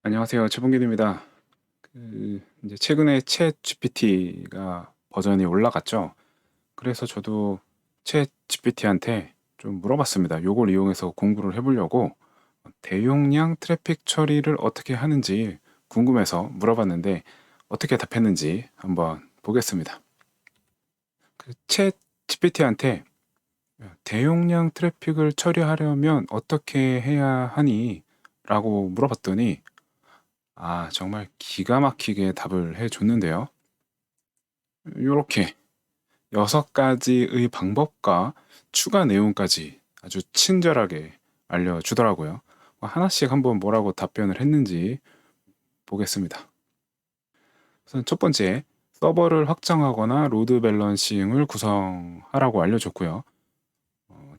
안녕하세요. 최봉길입니다. 이제 최근에 챗 GPT가 버전이 올라갔죠. 그래서 저도 챗 GPT한테 좀 물어봤습니다. 요걸 이용해서 공부를 해보려고 대용량 트래픽 처리를 어떻게 하는지 궁금해서 물어봤는데 어떻게 답했는지 한번 보겠습니다. 챗 GPT한테 대용량 트래픽을 처리하려면 어떻게 해야 하니? 라고 물어봤더니 정말 기가 막히게 답을 해줬는데요. 이렇게 6가지의 방법과 추가 내용까지 아주 친절하게 알려주더라고요. 하나씩 한번 뭐라고 답변을 했는지 보겠습니다. 우선 첫 번째, 서버를 확장하거나 로드 밸런싱을 구성하라고 알려줬고요.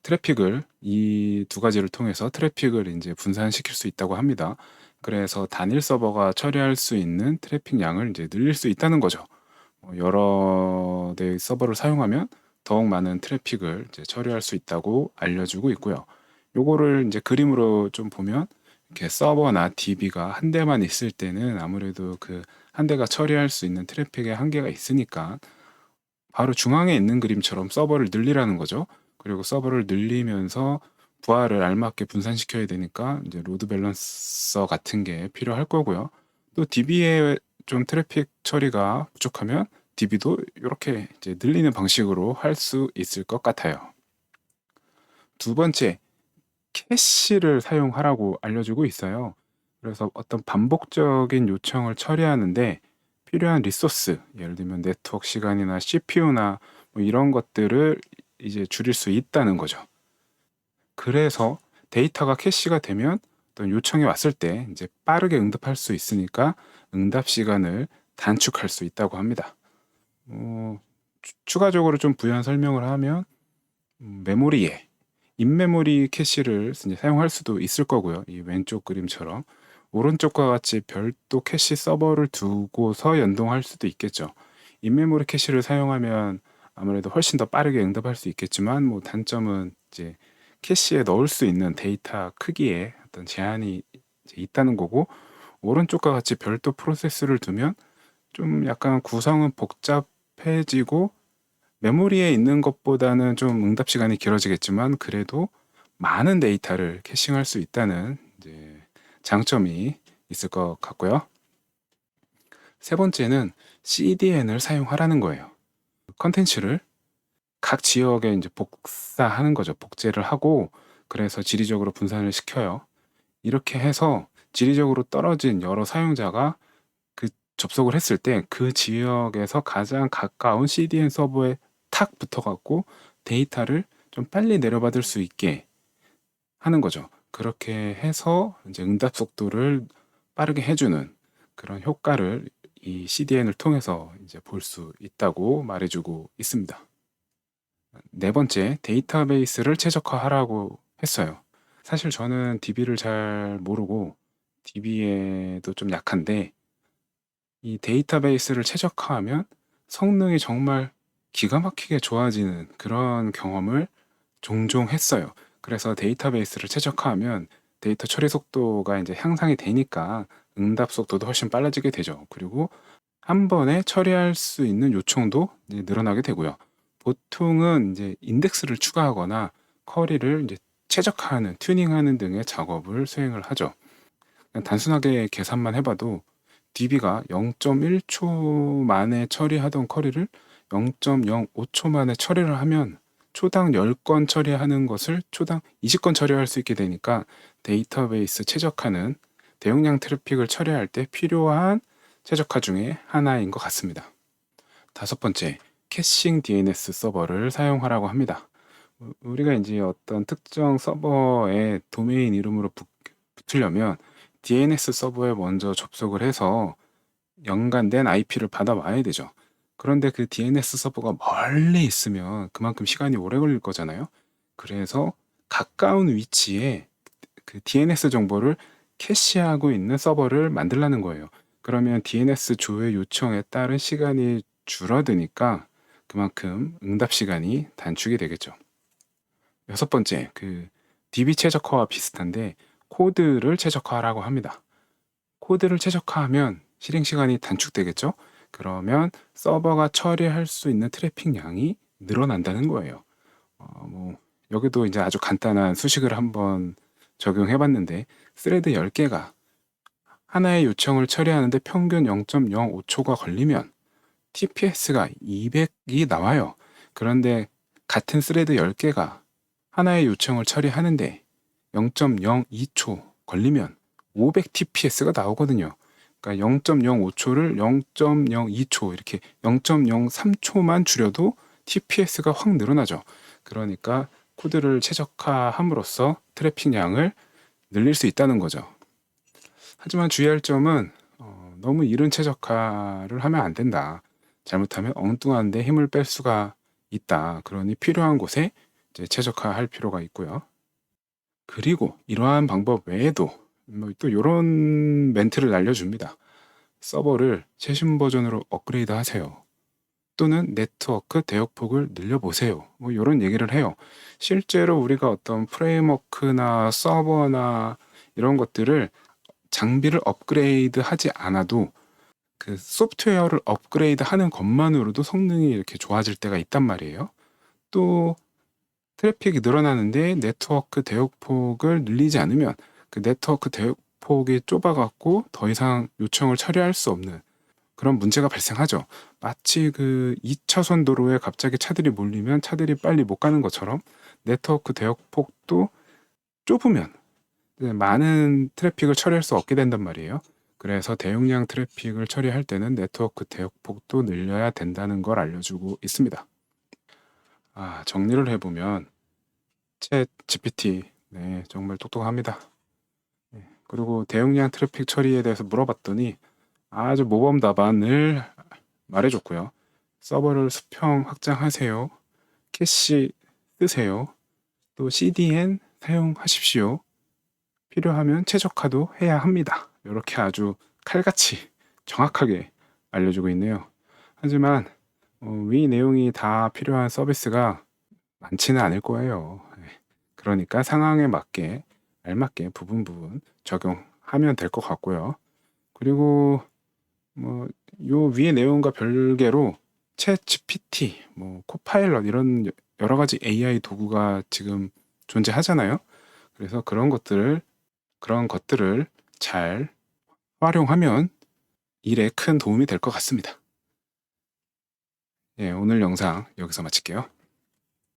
트래픽을 이 두 가지를 통해서 트래픽을 이제 분산시킬 수 있다고 합니다. 그래서 단일 서버가 처리할 수 있는 트래픽 양을 이제 늘릴 수 있다는 거죠. 여러 대의 서버를 사용하면 더욱 많은 트래픽을 이제 처리할 수 있다고 알려주고 있고요. 요거를 이제 그림으로 좀 보면 이렇게 서버나 DB가 한 대만 있을 때는 아무래도 그 한 대가 처리할 수 있는 트래픽의 한계가 있으니까 바로 중앙에 있는 그림처럼 서버를 늘리라는 거죠. 그리고 서버를 늘리면서 부하를 알맞게 분산시켜야 되니까 이제 로드 밸런서 같은 게 필요할 거고요. 또 DB에 좀 트래픽 처리가 부족하면 DB도 이렇게 이제 늘리는 방식으로 할 수 있을 것 같아요. 두 번째, 캐시를 사용하라고 알려주고 있어요. 그래서 어떤 반복적인 요청을 처리하는데 필요한 리소스, 예를 들면 네트워크 시간이나 CPU나 뭐 이런 것들을 이제 줄일 수 있다는 거죠. 그래서 데이터가 캐시가 되면 어떤 요청이 왔을 때 이제 빠르게 응답할 수 있으니까 응답 시간을 단축할 수 있다고 합니다. 추가적으로 좀 부연 설명을 하면 메모리에 인메모리 캐시를 이제 사용할 수도 있을 거고요. 이 왼쪽 그림처럼 오른쪽과 같이 별도 캐시 서버를 두고서 연동할 수도 있겠죠. 인메모리 캐시를 사용하면 아무래도 훨씬 더 빠르게 응답할 수 있겠지만 뭐 단점은 이제 캐시에 넣을 수 있는 데이터 크기에 어떤 제한이 이제 있다는 거고 오른쪽과 같이 별도 프로세스를 두면 좀 약간 구성은 복잡해지고 메모리에 있는 것보다는 좀 응답 시간이 길어지겠지만 그래도 많은 데이터를 캐싱할 수 있다는 이제 장점이 있을 것 같고요. 세 번째는 CDN을 사용하라는 거예요. 컨텐츠를 각 지역에 이제 복사하는 거죠. 복제를 하고 그래서 지리적으로 분산을 시켜요. 이렇게 해서 지리적으로 떨어진 여러 사용자가 그 접속을 했을 때 그 지역에서 가장 가까운 CDN 서버에 탁 붙어갖고 데이터를 좀 빨리 내려받을 수 있게 하는 거죠. 그렇게 해서 이제 응답 속도를 빠르게 해주는 그런 효과를 이 CDN을 통해서 이제 볼 수 있다고 말해주고 있습니다. 네 번째, 데이터베이스를 최적화하라고 했어요. 사실 저는 DB를 잘 모르고 DB에도 좀 약한데 이 데이터베이스를 최적화하면 성능이 정말 기가 막히게 좋아지는 그런 경험을 종종 했어요. 그래서 데이터베이스를 최적화하면 데이터 처리 속도가 이제 향상이 되니까 응답 속도도 훨씬 빨라지게 되죠. 그리고 한 번에 처리할 수 있는 요청도 이제 늘어나게 되고요. 보통은 이제 인덱스를 추가하거나 쿼리를 이제 최적화하는, 튜닝하는 등의 작업을 수행을 하죠. 그냥 단순하게 계산만 해봐도 DB가 0.1초 만에 처리하던 쿼리를 0.05초 만에 처리를 하면 초당 10건 처리하는 것을 초당 20건 처리할 수 있게 되니까 데이터베이스 최적화는 대용량 트래픽을 처리할 때 필요한 최적화 중에 하나인 것 같습니다. 다섯 번째, 캐싱 DNS 서버를 사용하라고 합니다. 우리가 이제 어떤 특정 서버에 도메인 이름으로 붙으려면 DNS 서버에 먼저 접속을 해서 연관된 IP를 받아와야 되죠. 그런데 그 DNS 서버가 멀리 있으면 그만큼 시간이 오래 걸릴 거잖아요. 그래서 가까운 위치에 그 DNS 정보를 캐시하고 있는 서버를 만들라는 거예요. 그러면 DNS 조회 요청에 따른 시간이 줄어드니까 그만큼 응답 시간이 단축이 되겠죠. 여섯 번째, DB 최적화와 비슷한데 코드를 최적화하라고 합니다. 코드를 최적화하면 실행 시간이 단축되겠죠? 그러면 서버가 처리할 수 있는 트래픽 양이 늘어난다는 거예요. 뭐 여기도 이제 아주 간단한 수식을 한번 적용해 봤는데, 스레드 10개가 하나의 요청을 처리하는데 평균 0.05초가 걸리면 TPS가 200이 나와요. 그런데 같은 스레드 10개가 하나의 요청을 처리하는데 0.02초 걸리면 500 TPS가 나오거든요. 그러니까 0.05초를 0.02초, 이렇게 0.03초만 줄여도 TPS가 확 늘어나죠. 그러니까 코드를 최적화함으로써 트래픽 양을 늘릴 수 있다는 거죠. 하지만 주의할 점은 너무 이른 최적화를 하면 안 된다. 잘못하면 엉뚱한데 힘을 뺄 수가 있다. 그러니 필요한 곳에 이제 최적화할 필요가 있고요. 그리고 이러한 방법 외에도 또 이런 멘트를 날려줍니다. 서버를 최신 버전으로 업그레이드 하세요. 또는 네트워크 대역폭을 늘려보세요. 뭐 이런 얘기를 해요. 실제로 우리가 어떤 프레임워크나 서버나 이런 것들을, 장비를 업그레이드 하지 않아도 그 소프트웨어를 업그레이드 하는 것만으로도 성능이 이렇게 좋아질 때가 있단 말이에요. 또 트래픽이 늘어나는데 네트워크 대역폭을 늘리지 않으면 그 네트워크 대역폭이 좁아갖고 더 이상 요청을 처리할 수 없는 그런 문제가 발생하죠. 마치 그 2차선 도로에 갑자기 차들이 몰리면 차들이 빨리 못 가는 것처럼 네트워크 대역폭도 좁으면 많은 트래픽을 처리할 수 없게 된단 말이에요. 그래서 대용량 트래픽을 처리할 때는 네트워크 대역폭도 늘려야 된다는 걸 알려주고 있습니다. 정리를 해보면 챗 GPT, 네, 정말 똑똑합니다. 네, 그리고 대용량 트래픽 처리에 대해서 물어봤더니 아주 모범 답안을 말해줬고요. 서버를 수평 확장하세요. 캐시 쓰세요. 또 CDN 사용하십시오. 필요하면 최적화도 해야 합니다. 이렇게 아주 칼같이 정확하게 알려주고 있네요. 하지만 위 내용이 다 필요한 서비스가 많지는 않을 거예요. 그러니까 상황에 맞게, 알맞게 부분 적용하면 될 것 같고요. 그리고 요 위의 내용과 별개로 챗 GPT, 코파일럿, 이런 여러 가지 AI 도구가 지금 존재하잖아요. 그래서 그런 것들을 잘 활용하면 일에 큰 도움이 될 것 같습니다. 예, 오늘 영상 여기서 마칠게요.